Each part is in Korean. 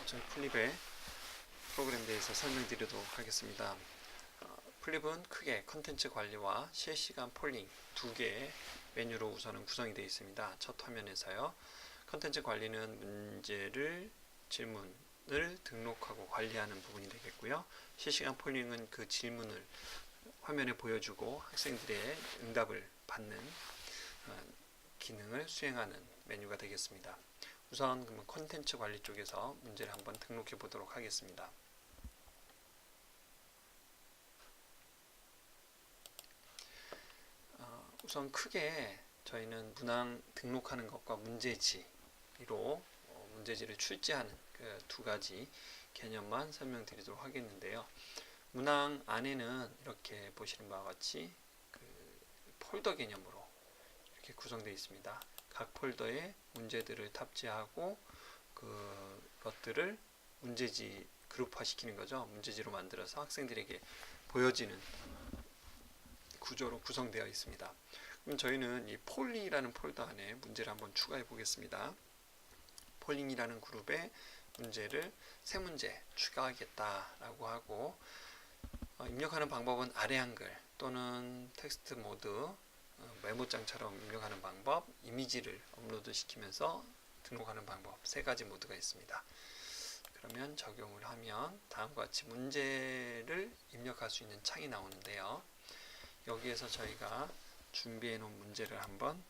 저희 플립의 프로그램에 대해서 설명드리도록 하겠습니다. 플립은 크게 컨텐츠 관리와 실시간 폴링 두 개의 메뉴로 우선은 구성이 되어 있습니다. 첫 화면에서요. 컨텐츠 관리는 문제를 질문을 등록하고 관리하는 부분이 되겠고요. 실시간 폴링은 그 질문을 화면에 보여주고 학생들의 응답을 받는 기능을 수행하는 메뉴가 되겠습니다. 우선 컨텐츠 관리 쪽에서 문제를 한번 등록해 보도록 하겠습니다. 우선 크게 저희는 문항 등록하는 것과 문제지로 문제지를 출제하는 그 두 가지 개념만 설명드리도록 하겠는데요. 문항 안에는 이렇게 보시는 바와 같이 그 폴더 개념으로 이렇게 구성되어 있습니다. 각 폴더에 문제들을 탑재하고 그것들을 문제지 그룹화 시키는 거죠. 문제지로 만들어서 학생들에게 보여지는 구조로 구성되어 있습니다. 그럼 저희는 이 폴링이라는 폴더 안에 문제를 한번 추가해 보겠습니다. 폴링이라는 그룹에 문제를 세 문제 추가하겠다라고 하고 입력하는 방법은 아래 한글 또는 텍스트 모드 메모장처럼 입력하는 방법, 이미지를 업로드 시키면서 등록하는 방법 세 가지 모드가 있습니다. 그러면 적용을 하면 다음과 같이 문제를 입력할 수 있는 창이 나오는데요. 여기에서 저희가 준비해 놓은 문제를 한번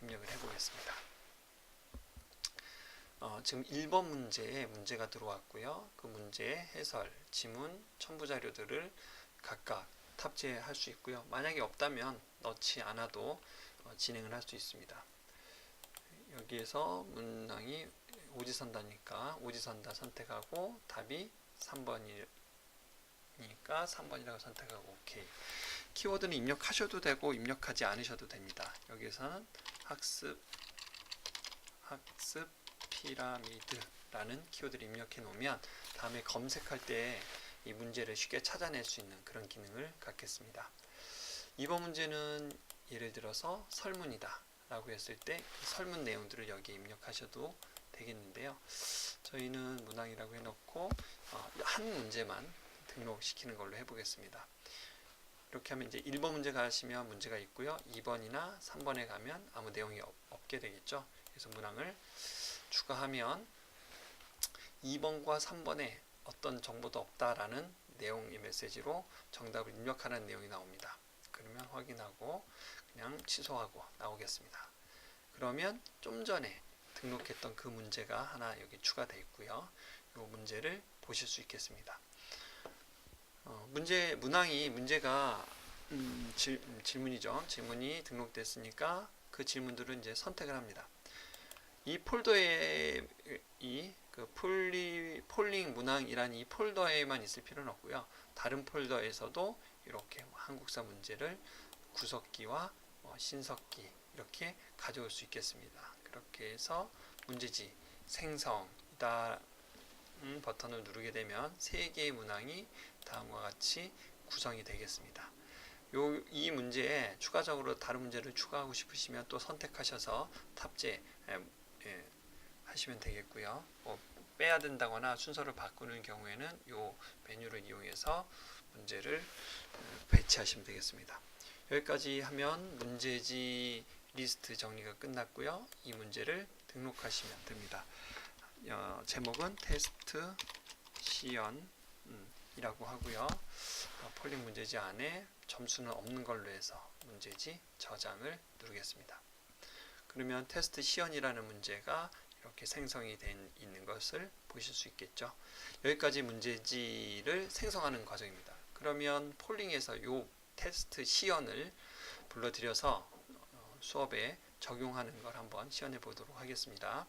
입력을 해 보겠습니다. 지금 1번 문제에 문제가 들어왔고요. 그 문제의 해설, 지문, 첨부 자료들을 각각 탑재할 수 있고요. 만약에 없다면 넣지 않아도 진행을 할 수 있습니다. 여기에서 문항이 오지선다니까 오지선다 선택하고 답이 3번이니까 3번이라고 선택하고 오케이. 키워드는 입력하셔도 되고 입력하지 않으셔도 됩니다. 여기에서는 학습 피라미드라는 키워드를 입력해 놓으면 다음에 검색할 때 이 문제를 쉽게 찾아낼 수 있는 그런 기능을 갖겠습니다. 이번 문제는 예를 들어서 설문이다 라고 했을 때 그 설문 내용들을 여기에 입력하셔도 되겠는데요. 저희는 문항이라고 해놓고 한 문제만 등록시키는 걸로 해보겠습니다. 이렇게 하면 이제 1번 문제 가시면 문제가 있고요. 2번이나 3번에 가면 아무 내용이 없게 되겠죠. 그래서 문항을 추가하면 2번과 3번에 어떤 정보도 없다라는 내용의 메시지로 정답을 입력하는 내용이 나옵니다. 그러면 확인하고 그냥 취소하고 나오겠습니다. 그러면 좀 전에 등록했던 그 문제가 하나 여기 추가되어 있고요. 이 문제를 보실 수 있겠습니다. 문제가 질문이죠. 질문이 등록됐으니까 그 질문들은 이제 선택을 합니다. 이 폴더에 폴링 문항이란 이 폴더에만 있을 필요는 없고요. 다른 폴더에서도 이렇게 한국사 문제를 구석기와 신석기 이렇게 가져올 수 있겠습니다. 그렇게 해서 문제지 생성 버튼을 누르게 되면 3개의 문항이 다음과 같이 구성이 되겠습니다. 이 문제에 추가적으로 다른 문제를 추가하고 싶으시면 또 선택하셔서 탑재 하시면 되겠고요. 빼야 된다거나 순서를 바꾸는 경우에는 이 메뉴를 이용해서 문제를 배치하시면 되겠습니다. 여기까지 하면 문제지 리스트 정리가 끝났고요. 이 문제를 등록하시면 됩니다. 제목은 테스트 시연이라고 하고요. 폴링 문제지 안에 점수는 없는 걸로 해서 문제지 저장을 누르겠습니다. 그러면 테스트 시연이라는 문제가 이렇게 생성이 있는 것을 보실 수 있겠죠. 여기까지 문제지를 생성하는 과정입니다. 그러면 폴링에서 이 테스트 시연을 불러들여서 수업에 적용하는 걸 한번 시연해 보도록 하겠습니다.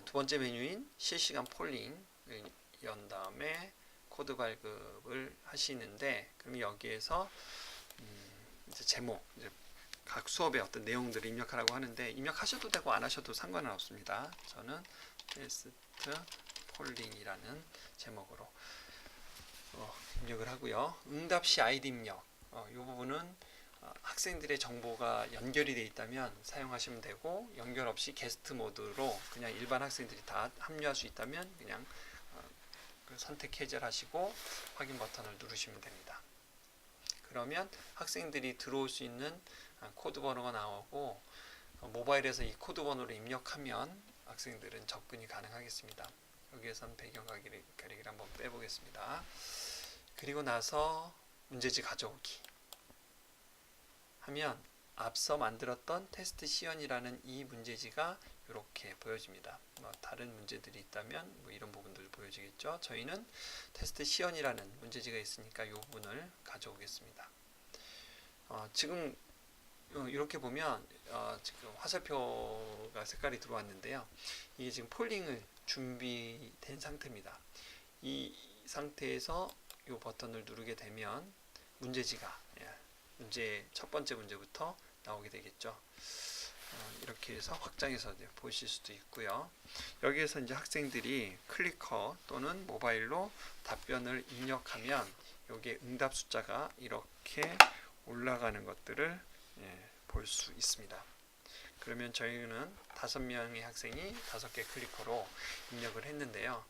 두 번째 메뉴인 실시간 폴링을 연 다음에 코드 발급을 하시는데 그럼 여기에서 이제 제목 각 수업의 어떤 내용들을 입력하라고 하는데 입력하셔도 되고 안 하셔도 상관은 없습니다. 저는 테스트 폴링이라는 제목으로 입력을 하고요. 응답 시 아이디 입력 이 부분은 학생들의 정보가 연결이 되어 있다면 사용하시면 되고, 연결 없이 게스트 모드로 그냥 일반 학생들이 다 합류할 수 있다면 그냥 그 선택 해제를 하시고 확인 버튼을 누르시면 됩니다. 그러면 학생들이 들어올 수 있는 코드 번호가 나오고, 모바일에서 이 코드 번호를 입력하면 학생들은 접근이 가능하겠습니다. 여기에선 배경 가리기를 한번 빼보겠습니다. 그리고 나서 문제지 가져오기 하면 앞서 만들었던 테스트 시연이라는 이 문제지가 이렇게 보여집니다. 다른 문제들이 있다면 이런 부분들 보여지겠죠. 저희는 테스트 시연이라는 문제지가 있으니까 이 부분을 가져오겠습니다. 지금 이렇게 보면 지금 화살표가 색깔이 들어왔는데요. 이게 지금 폴링을 준비된 상태입니다. 이 상태에서 이 버튼을 누르게 되면 문제지가 문제 첫 번째 문제부터 나오게 되겠죠. 이렇게 해서 확장해서 보실 수도 있고요. 여기에서 이제 학생들이 클리커 또는 모바일로 답변을 입력하면 여기에 응답 숫자가 이렇게 올라가는 것들을 볼 수 있습니다. 그러면 저희는 5명의 학생이 5개 클리커로 입력을 했는데요.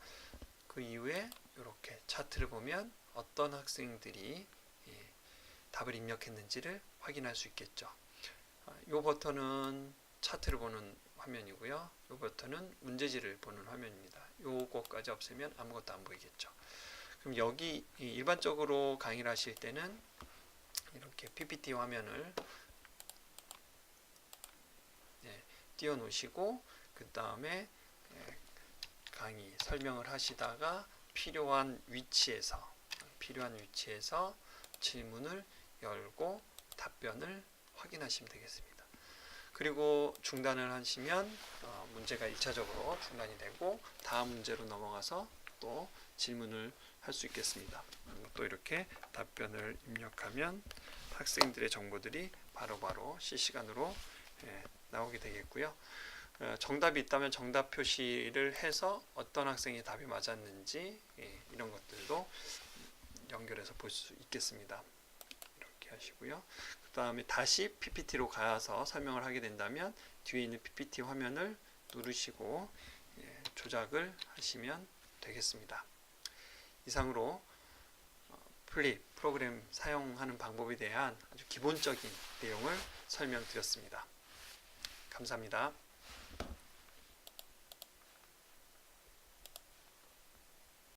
그 이후에 이렇게 차트를 보면 어떤 학생들이 답을 입력했는지를 확인할 수 있겠죠. 이 버튼은 차트를 보는 화면이고요. 이 버튼은 문제지를 보는 화면입니다. 요거까지 없애면 아무것도 안 보이겠죠. 그럼 여기 일반적으로 강의를 하실 때는 이렇게 PPT 화면을 띄워 놓으시고 그 다음에 강의 설명을 하시다가 필요한 위치에서 질문을 열고 답변을 확인하시면 되겠습니다. 그리고 중단을 하시면 문제가 1차적으로 중단이 되고 다음 문제로 넘어가서 또 질문을 할 수 있겠습니다. 또 이렇게 답변을 입력하면 학생들의 정보들이 바로바로 실시간으로 나오게 되겠고요. 정답이 있다면 정답 표시를 해서 어떤 학생이 답이 맞았는지 이런 것들도 연결해서 볼 수 있겠습니다. 이렇게 하시고요. 그 다음에 다시 PPT로 가서 설명을 하게 된다면 뒤에 있는 PPT 화면을 누르시고 조작을 하시면 되겠습니다. 이상으로 플립 프로그램 사용하는 방법에 대한 아주 기본적인 내용을 설명드렸습니다. 감사합니다.